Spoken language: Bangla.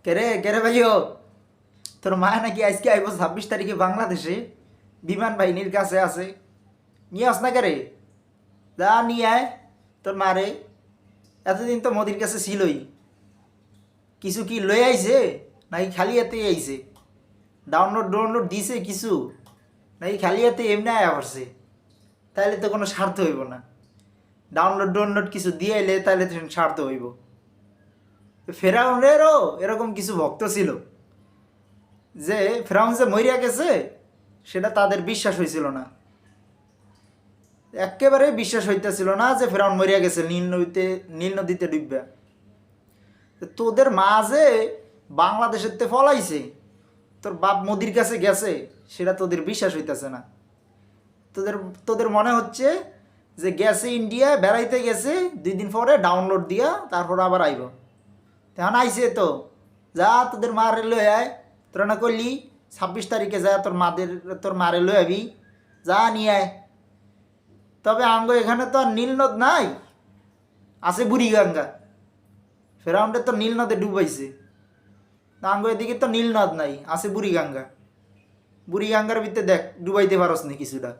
কেরে কেরে ভাইও, তোর মা নাকি আজকে আইব 26 তারিখে বাংলাদেশে, বিমান বাহিনীর কাছে আছে। নিয়ে আস না কেরে, যা নিয়ে আয় তোর মারে। এতদিন তো মোদির কাছে ছিলই, কিছু কি লয়ে আইছে নাকি খালি এতেই আইছে? ডাউনলোড ডাউনলোড দিছে কিছু নাকি খালি এতে এমনি আয়া পড়ছে? তাহলে তো কোনো স্বার্থ হইব না। ডাউনলোড ডাউনলোড কিছু দিয়ে এলে তাহলে তো স্বার্থ হইব। ফেরাউনেরও এরকম কিছু ভক্ত ছিল যে ফেরাউন যে মরিয়া গেছে সেটা তাদের বিশ্বাস হয়েছিল না, একেবারে বিশ্বাস হইতেছিল না যে ফেরাউন মরিয়া গেছে নীল নদীতে ডুববে। তোদের মা যে বাংলাদেশের তে ফলাইছে, তোর বাপ মোদির কাছে গেছে, সেটা তোদের বিশ্বাস হইতেছে না। তোদের তোদের মনে হচ্ছে যে গেছে ইন্ডিয়া বেড়াইতে গেছে, 2 দিন পরে ডাউনলোড দিয়া তারপর আবার আইব। তেমন আইসে তো, যা তোদের মারে লই আয়। তোরা না করলি 26 তারিখে যা তোর মারে লই আবি, যা নিয়ে আয়। তবে আঙ্গ এখানে তো আর নীল নদ নাই, আছে বুড়িগঙ্গা। ফেরাউন্ডে তো নীল নদে ডুবাইছে, আঙ্গ এদিকে তো নীল নদ নাই, আছে বুড়িগঙ্গা। বুড়িগঙ্গার ভিতরে দেখ ডুবাইতে পারস নি কিছুটা।